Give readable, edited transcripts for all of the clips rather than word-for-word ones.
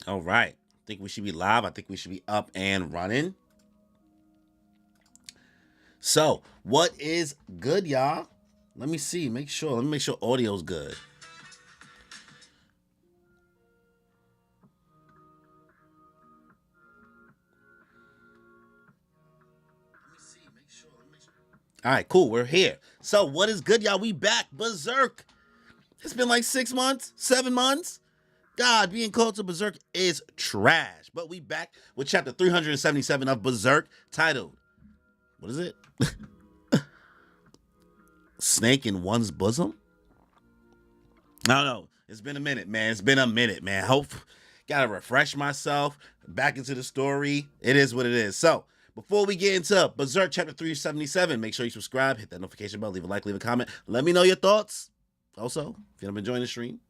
All right. I think we should be live. I think we should be up and running. So, what is good, y'all? Let me see. Make sure. Let me make sure audio's good. All right, cool. We're here. So, what is good, y'all? We back. Berserk. It's been like 6 months, 7 months. God, being called to Berserk is trash. But we back with chapter 377 of Berserk, titled, what is it? Snake in One's Bosom? I don't know. It's been a minute, man. It's been a minute, man. Gotta refresh myself. Back into the story. It is what it is. So, before we get into Berserk chapter 377, make sure you subscribe, hit that notification bell, leave a like, leave a comment. Let me know your thoughts. Also, if you've been enjoying the stream,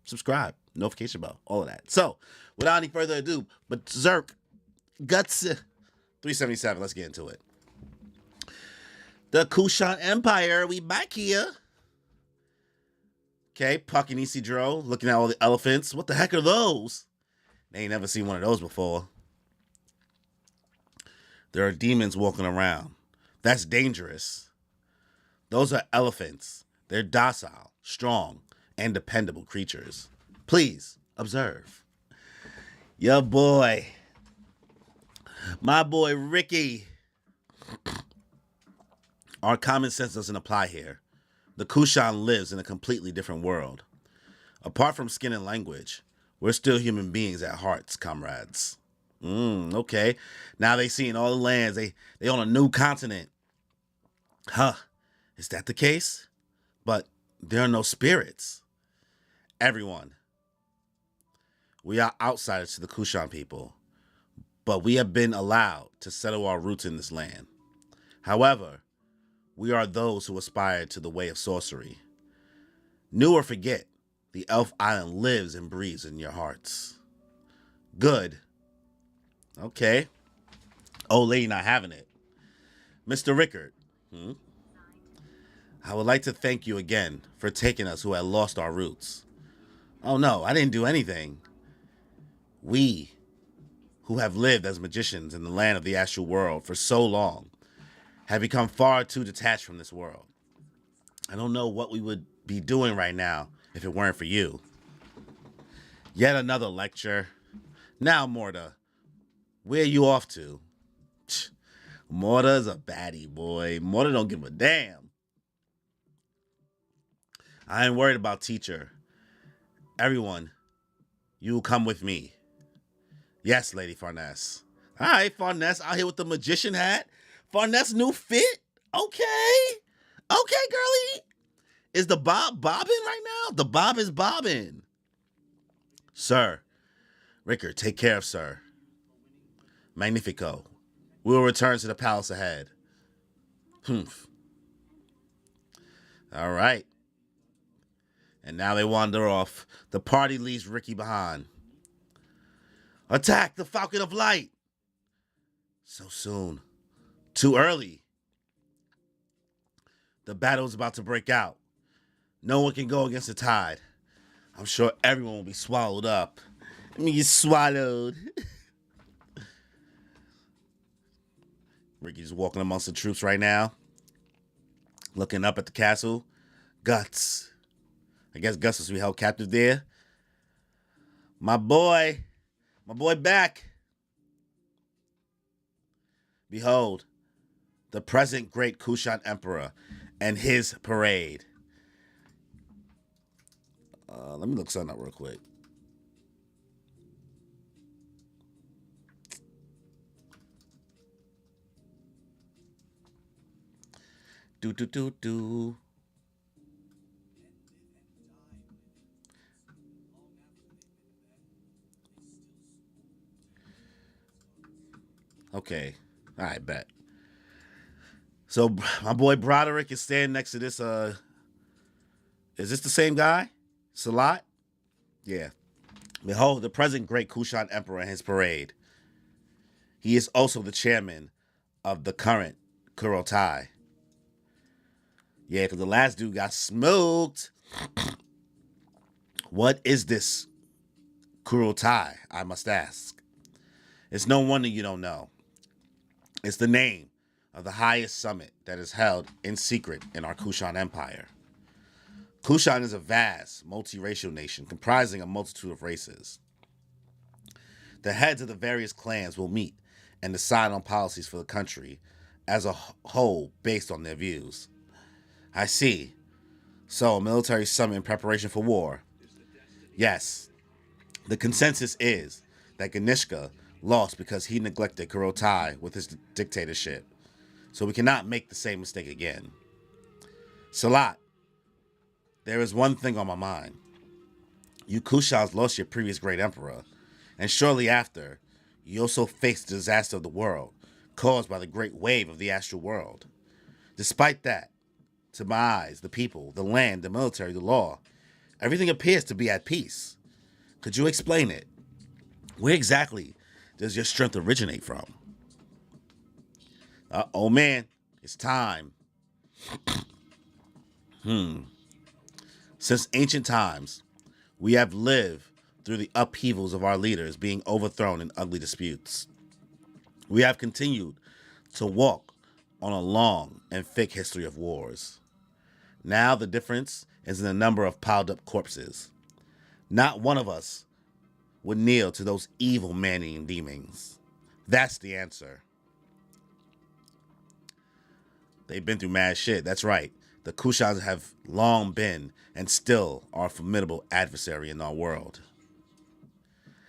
subscribe, notification bell, all of that. So, without any further ado, Berserk Guts 377. Let's get into it. The Kushan Empire, we back here. Okay, Puck and Isidro looking at all the elephants. What the heck are those? They ain't never seen one of those before. There are demons walking around. That's dangerous. Those are elephants. They're docile, strong, and dependable creatures. Please observe. Your boy. My boy Ricky. Our common sense doesn't apply here. The Kushan lives in a completely different world. Apart from skin and language, we're still human beings at hearts, comrades. Okay. Now they seeing all the lands. They on a new continent. Huh. Is that the case? But there are no spirits. Everyone. We are outsiders to the Kushan people, but we have been allowed to settle our roots in this land. However, we are those who aspire to the way of sorcery. New or forget, the Elf Island lives and breathes in your hearts. Good. Okay. Old lady not having it. Mr. Rickard. I would like to thank you again for taking us who had lost our roots. Oh no, I didn't do anything. We, who have lived as magicians in the land of the astral world for so long, have become far too detached from this world. I don't know what we would be doing right now if it weren't for you. Yet another lecture. Now, Morta, where are you off to? Morta's a baddie, boy. Morta don't give a damn. I ain't worried about teacher. Everyone, you will come with me. Yes, Lady Farnese. All right, Farnese out here with the magician hat. Farnese new fit. Okay. Okay, girlie. Is the bob bobbing right now? The bob is bobbing. Sir. Rickard, take care of sir. Magnifico. We will return to the palace ahead. Humph. All right. And now they wander off. The party leaves Ricky behind. Attack the Falcon of Light. So soon. Too early. The battle is about to break out. No one can go against the tide. I'm sure everyone will be swallowed up. I mean, you're swallowed. Ricky's walking amongst the troops right now. Looking up at the castle. Guts. I guess Gus was held captive there. My boy back. Behold, the present great Kushan Emperor and his parade. Let me look something up real quick. Do. Okay. All right, bet. So my boy Broderick is standing next to this. Is this the same guy? Salat? Yeah. Behold, the present great Kushan Emperor and his parade. He is also the chairman of the current Kurotai. Yeah, because the last dude got smoked. What is this Kurotai, I must ask. It's no wonder you don't know. It's the name of the highest summit that is held in secret in our Kushan Empire. Kushan is a vast, multiracial nation comprising a multitude of races. The heads of the various clans will meet and decide on policies for the country as a whole based on their views. I see. So, a military summit in preparation for war. Yes. The consensus is that Ganishka lost because he neglected Kurotai with his dictatorship. So we cannot make the same mistake again. Salat, there is one thing on my mind. You Kushans lost your previous great emperor, and shortly after, you also faced the disaster of the world, caused by the great wave of the astral world. Despite that, to my eyes, the people, the land, the military, the law, everything appears to be at peace. Could you explain it? Where exactly does your strength originate from? Oh man, it's time. Since ancient times, we have lived through the upheavals of our leaders being overthrown in ugly disputes. We have continued to walk on a long and thick history of wars. Now the difference is in the number of piled up corpses. Not one of us would kneel to those evil man-eating demons. That's the answer. They've been through mad shit. That's right. The Kushans have long been and still are a formidable adversary in our world.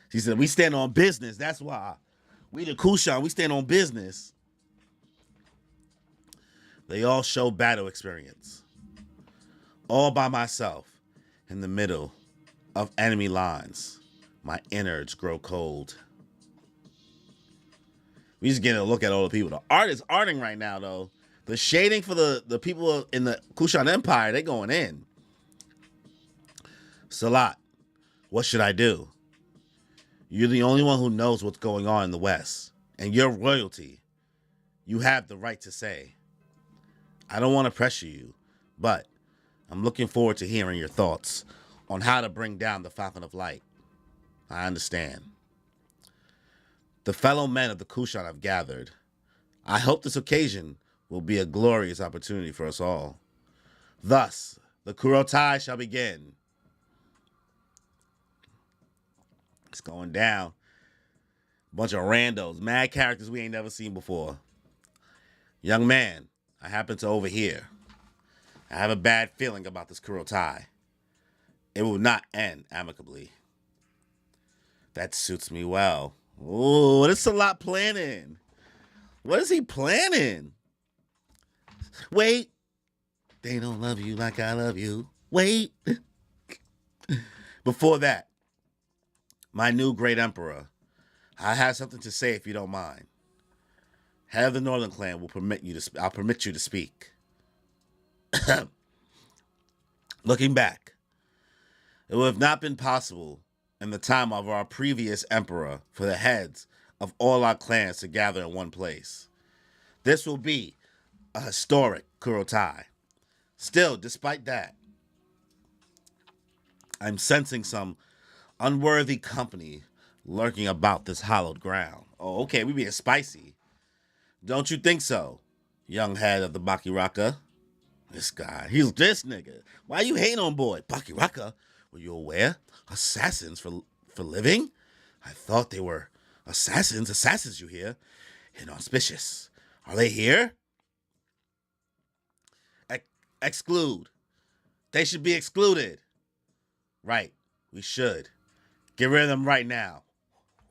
She said, we stand on business. That's why. We the Kushan, we stand on business. They all show battle experience. All by myself in the middle of enemy lines. My innards grow cold. We just getting a look at all the people. The art is arting right now, though. The shading for the people in the Kushan Empire, they going in. Salat, what should I do? You're the only one who knows what's going on in the West. And you're royalty. You have the right to say. I don't want to pressure you, but I'm looking forward to hearing your thoughts on how to bring down the Falcon of Light. I understand. The fellow men of the Kushan have gathered. I hope this occasion will be a glorious opportunity for us all. Thus, the Kurotai shall begin. It's going down. Bunch of randos, mad characters we ain't never seen before. Young man, I happen to overhear. I have a bad feeling about this Kurotai. It will not end amicably. That suits me well. Ooh, what is Salat planning? What is he planning? Wait. They don't love you like I love you. Wait. Before that, my new great emperor, I have something to say if you don't mind. Head of the Northern Clan will permit you to. I'll permit you to speak. Looking back, it would have not been possible in the time of our previous emperor for the heads of all our clans to gather in one place. This will be a historic Kurotai. Still, despite that, I'm sensing some unworthy company lurking about this hallowed ground. Oh, okay, we being spicy. Don't you think so, young head of the Bakiraka? This guy, he's this nigga. Why you hating on boy? Bakiraka, were you aware? Assassins for living? I thought they were assassins. Assassins, you hear? Inauspicious. Are they here? Exclude. They should be excluded. Right, we should. Get rid of them right now.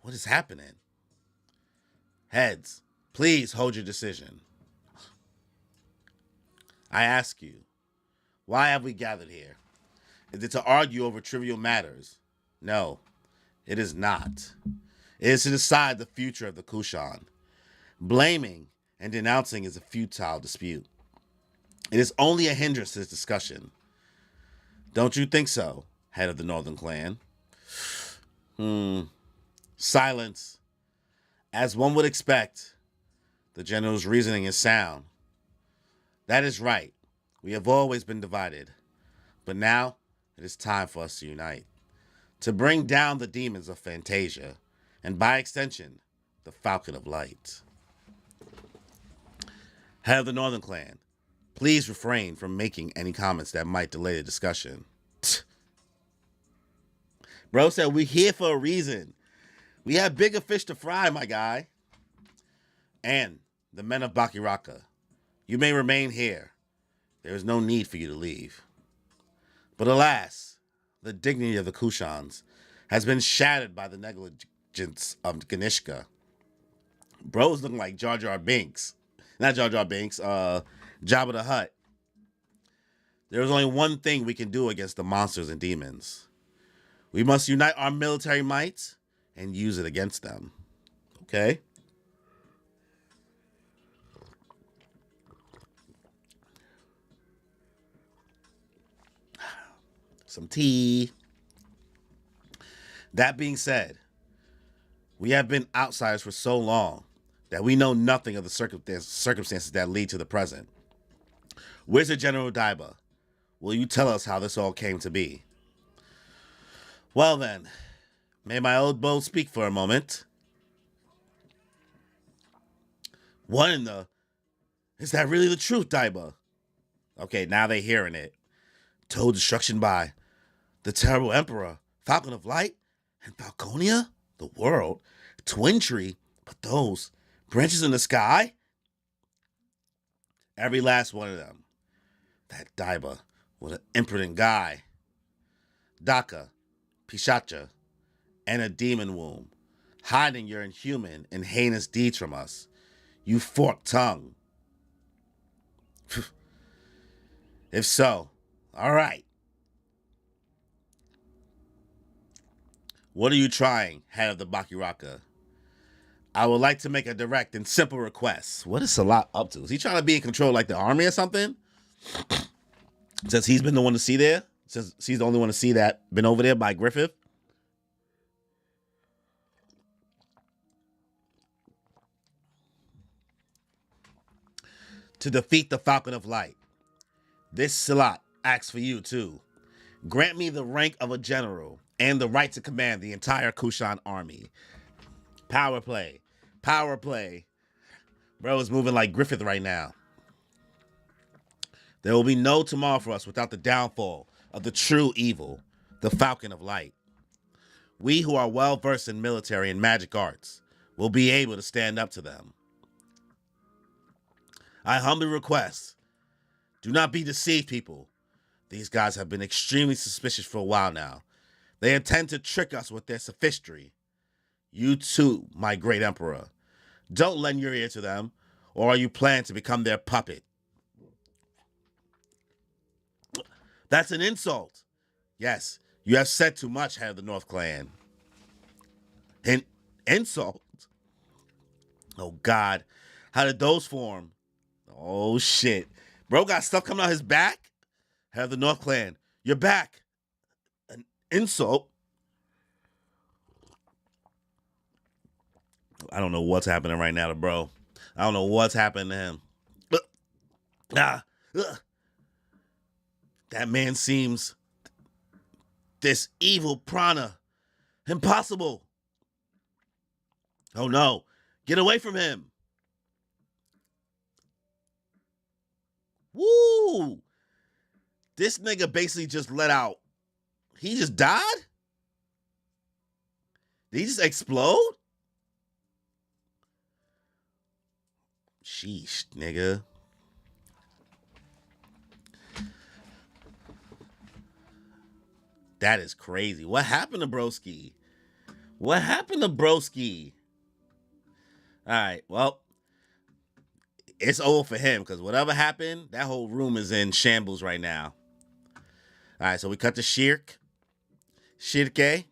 What is happening? Heads, please hold your decision. I ask you, why have we gathered here? Is it to argue over trivial matters? No, it is not. It is to decide the future of the Kushan. Blaming and denouncing is a futile dispute. It is only a hindrance to this discussion. Don't you think so, head of the Northern Clan? Silence. As one would expect, the general's reasoning is sound. That is right. We have always been divided. But now, it is time for us to unite. to bring down the demons of Fantasia, and by extension, the Falcon of Light. Head of the Northern Clan, please refrain from making any comments that might delay the discussion. Bro said we here for a reason. We have bigger fish to fry, my guy. And the men of Bakiraka, you may remain here. There is no need for you to leave. But alas, the dignity of the Kushans has been shattered by the negligence of Ganishka. Bro's looking like Jar Jar Binks. Not Jar Jar Binks, Jabba the Hutt. There's only one thing we can do against the monsters and demons. We must unite our military might and use it against them. Okay? Some tea. That being said, we have been outsiders for so long that we know nothing of the circumstances that lead to the present. Wizard General Daiba, will you tell us how this all came to be? Well then, may my old beau speak for a moment. What in the... Is that really the truth, Daiba? Okay, now they're hearing it. Total destruction by the terrible Emperor, Falcon of Light, and Falconia? The world? Twin Tree? But those branches in the sky? Every last one of them. That Daiba was an imprudent guy. Daka, Pishacha, and a demon womb, hiding your inhuman and heinous deeds from us. You forked tongue. If so, all right. What are you trying, head of the Bakiraka? I would like to make a direct and simple request. What is Salat up to? Is he trying to be in control like the army or something? Since he's been the one to see there? Since he's the only one to see that been over there by Griffith? To defeat the Falcon of Light. This Salat asks for you too. Grant me the rank of a general and the right to command the entire Kushan army. Power play. Power play. Bro is moving like Griffith right now. There will be no tomorrow for us without the downfall of the true evil, the Falcon of Light. We who are well versed in military and magic arts will be able to stand up to them. I humbly request, do not be deceived, people. These guys have been extremely suspicious for a while now. They intend to trick us with their sophistry. You too, my great emperor. Don't lend your ear to them, or are you planning to become their puppet? That's an insult. Yes, you have said too much, head of the North Clan. An insult? Oh, God. How did those form? Oh, shit. Bro got stuff coming out his back? Head of the North Clan, you're back. An insult? I don't know what's happening right now to bro. I don't know what's happening to him. That man seems this evil prana. Impossible. Oh no. Get away from him. Woo. This nigga basically just let out. He just died? Did he just explode? Sheesh, nigga. That is crazy. What happened to Broski? What happened to Broski? All right, well, it's over for him because whatever happened, that whole room is in shambles right now. All right, so we cut to Shirk. Shirke.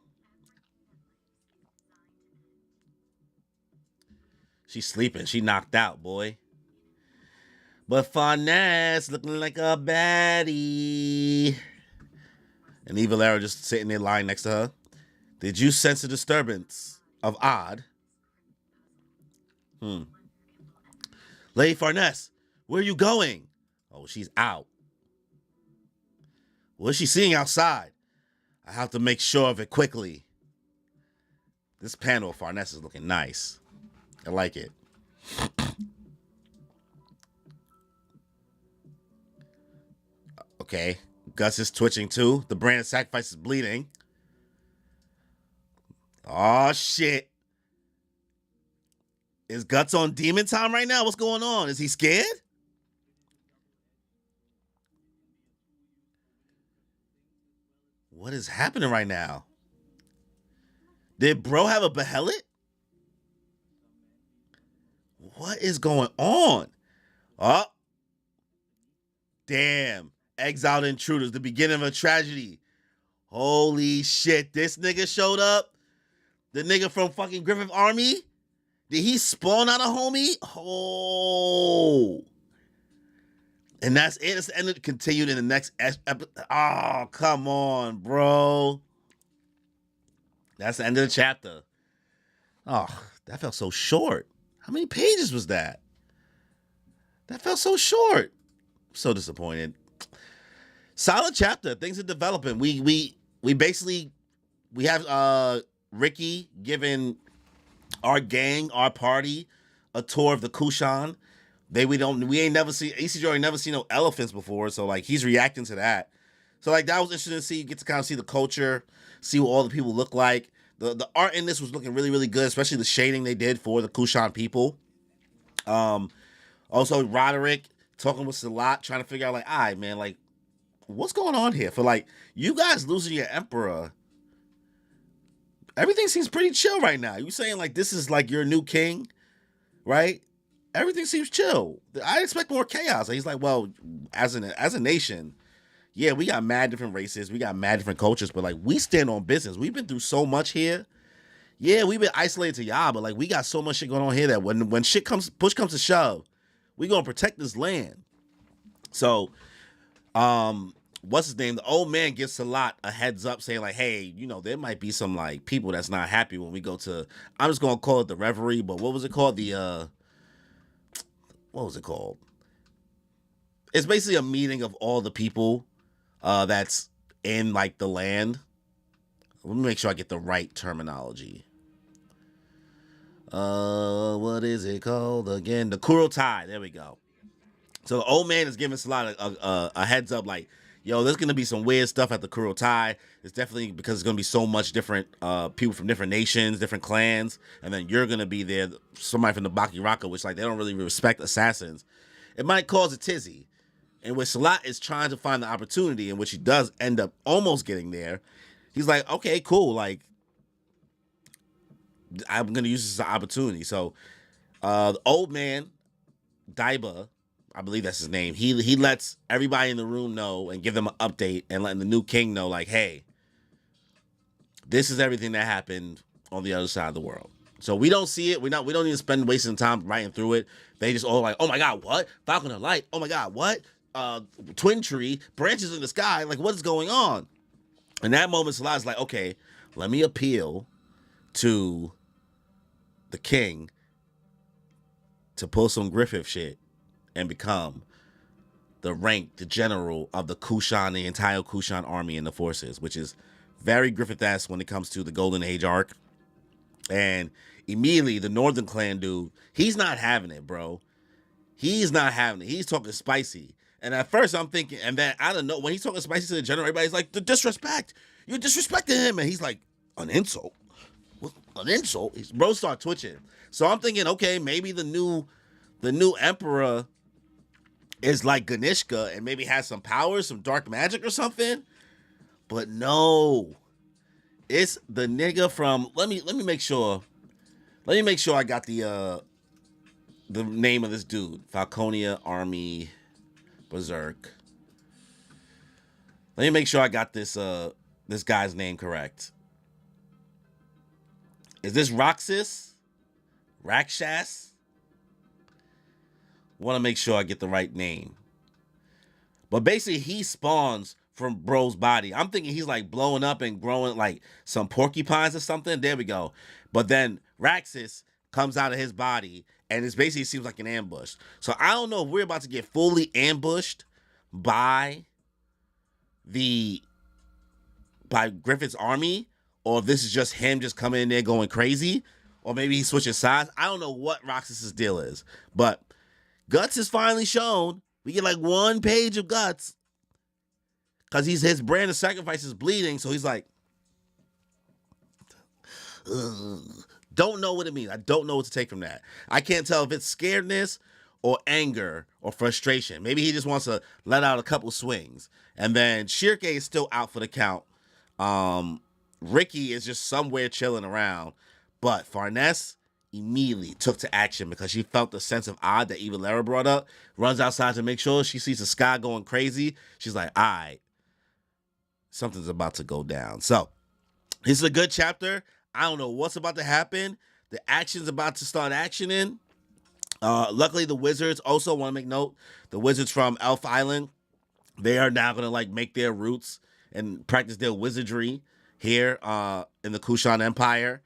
She's sleeping. She knocked out, boy. But Farnes looking like a baddie. And Evil Arrow just sitting there lying next to her. Did you sense a disturbance of odd? Lady Farnes, where are you going? Oh, she's out. What is she seeing outside? I have to make sure of it quickly. This panel of Farnese is looking nice. I like it. Okay. Gus is twitching too. The brand of sacrifice is bleeding. Oh shit. Is Guts on demon time right now? What's going on? Is he scared? What is happening right now? Did bro have a behelit? What is going on? Oh, damn. Exiled intruders, the beginning of a tragedy. Holy shit. This nigga showed up? The nigga from fucking Griffith Army? Did he spawn out a homie? Oh. And that's it. It's ended, continued in the next episode. Oh, come on, bro. That's the end of the chapter. Oh, that felt so short. How many pages was that? That felt so short. So disappointed. Solid chapter. Things are developing. We basically we have Ricky giving our gang, our party, a tour of the Kushan. We ain't never seen ECJ ain't never seen no elephants before, so like he's reacting to that. So like that was interesting to see. You get to kind of see the culture, see what all the people look like. The art in this was looking really, really good, especially the shading they did for the Kushan people. Also Roderick talking with Salat, trying to figure out like, all right, man, like, what's going on here? For like you guys losing your emperor, everything seems pretty chill right now. You saying like this is like your new king, right? Everything seems chill. I expect more chaos. He's like, well, as a nation, yeah, we got mad different races, we got mad different cultures, but like we stand on business. We've been through so much here. Yeah, we've been isolated to y'all, but like we got so much shit going on here that when push comes to shove, we gonna protect this land. So, what's his name? The old man gives Salat a heads up, saying like, hey, you know, there might be some like people that's not happy when we go to. I'm just gonna call it the Reverie, but what was it called? What was it called? It's basically a meeting of all the people that's in like the land. Let me make sure I get the right terminology. What is it called again? The Kurotai. There we go. So the old man is giving Salat a heads up, like, yo, there's gonna be some weird stuff at the Kurotai. It's definitely because it's gonna be so much different people from different nations, different clans, and then you're gonna be there, somebody from the Bakiraka, which like they don't really respect assassins. It might cause a tizzy. In which Salat is trying to find the opportunity, in which he does end up almost getting there. He's like, okay, cool, like I'm gonna use this as an opportunity. So the old man, Daiba, I believe that's his name. He lets everybody in the room know and give them an update and letting the new king know, like, hey, this is everything that happened on the other side of the world. So we don't see it. We don't need to spend wasting time writing through it. They just all like, oh my god, what? Falcon of Light. Oh my god, what? Twin tree, branches in the sky. Like, what is going on? In that moment, Salad's like, okay, let me appeal to the king to pull some Griffith shit and become the general of the Kushan, the entire Kushan army and the forces, which is very Griffith-esque when it comes to the Golden Age arc. And immediately, the Northern Clan dude, he's not having it, bro. He's not having it. He's talking spicy. And at first, I'm thinking, and then I don't know, when he's talking spicy to the general, everybody's like, the disrespect. You're disrespecting him. And he's like, an insult? What? An insult? His bro start twitching. So I'm thinking, okay, maybe the new emperor is like Ganishka and maybe has some powers, some dark magic or something. But no. It's the nigga from let me make sure. Let me make sure I got the name of this dude. Falconia Army Berserk. Let me make sure I got this guy's name correct. Is this Roxas? Rakshas? Want to make sure I get the right name. But basically, he spawns from bro's body. I'm thinking he's like blowing up and growing like some porcupines or something. There we go. But then Raxus comes out of his body and it basically seems like an ambush. So I don't know if we're about to get fully ambushed by the by Griffith's army, or if this is just him just coming in there going crazy, or maybe he's switching sides. I don't know what Roxas's deal is, but Guts is finally shown. We get like 1 page of Guts because his brand of sacrifice is bleeding, so he's like, ugh. Don't know what it means. I don't know what to take from that. I can't tell if it's scaredness or anger or frustration. Maybe he just wants to let out a couple swings. And then Shirke is still out for the count. Ricky is just somewhere chilling around. But Farnese immediately took to action because she felt the sense of odd that Eva Lara brought up. Runs outside to make sure. She sees the sky going crazy. She's like, all right, something's about to go down. So this is a good chapter. I don't know what's about to happen. The action's about to start actioning. Luckily, the Wizards also want to make note. The Wizards from Elf Island, they are now going to like make their roots and practice their wizardry here in the Kushan Empire.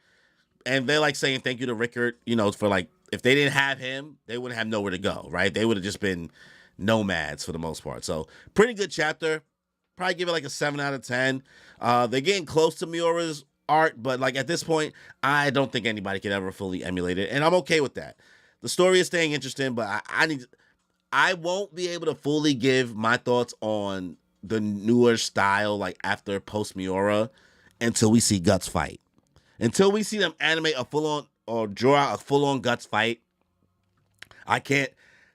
And they're like saying thank you to Rickard, for like, if they didn't have him, they wouldn't have nowhere to go, right? They would have just been nomads for the most part. So pretty good chapter. Probably give it like a 7 out of 10. They're getting close to Miura's art, but like at this point, I don't think anybody can ever fully emulate it, and I'm okay with that. The story is staying interesting, but I won't be able to fully give my thoughts on the newer style like after post Miura until we see Guts fight. Until we see them animate a full-on or draw out a full-on Guts fight,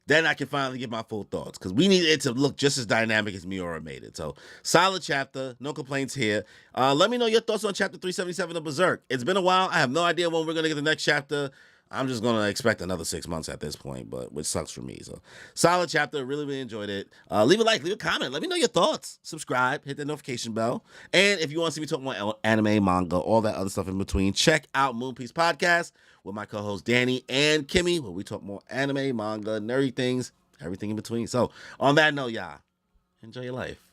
then I can finally give my full thoughts, because we need it to look just as dynamic as Miura made it. So, solid chapter. No complaints here. Let me know your thoughts on chapter 377 of Berserk. It's been a while. I have no idea when we're going to get the next chapter. I'm just going to expect another 6 months at this point, but which sucks for me. So, solid chapter. Really, really enjoyed it. Leave a like, leave a comment. Let me know your thoughts. Subscribe. Hit the notification bell. And if you want to see me talk more anime, manga, all that other stuff in between, check out Moonpiece Podcast with my co-hosts Danny and Kimmy, where we talk more anime, manga, nerdy things, everything in between. So, on that note, y'all, enjoy your life.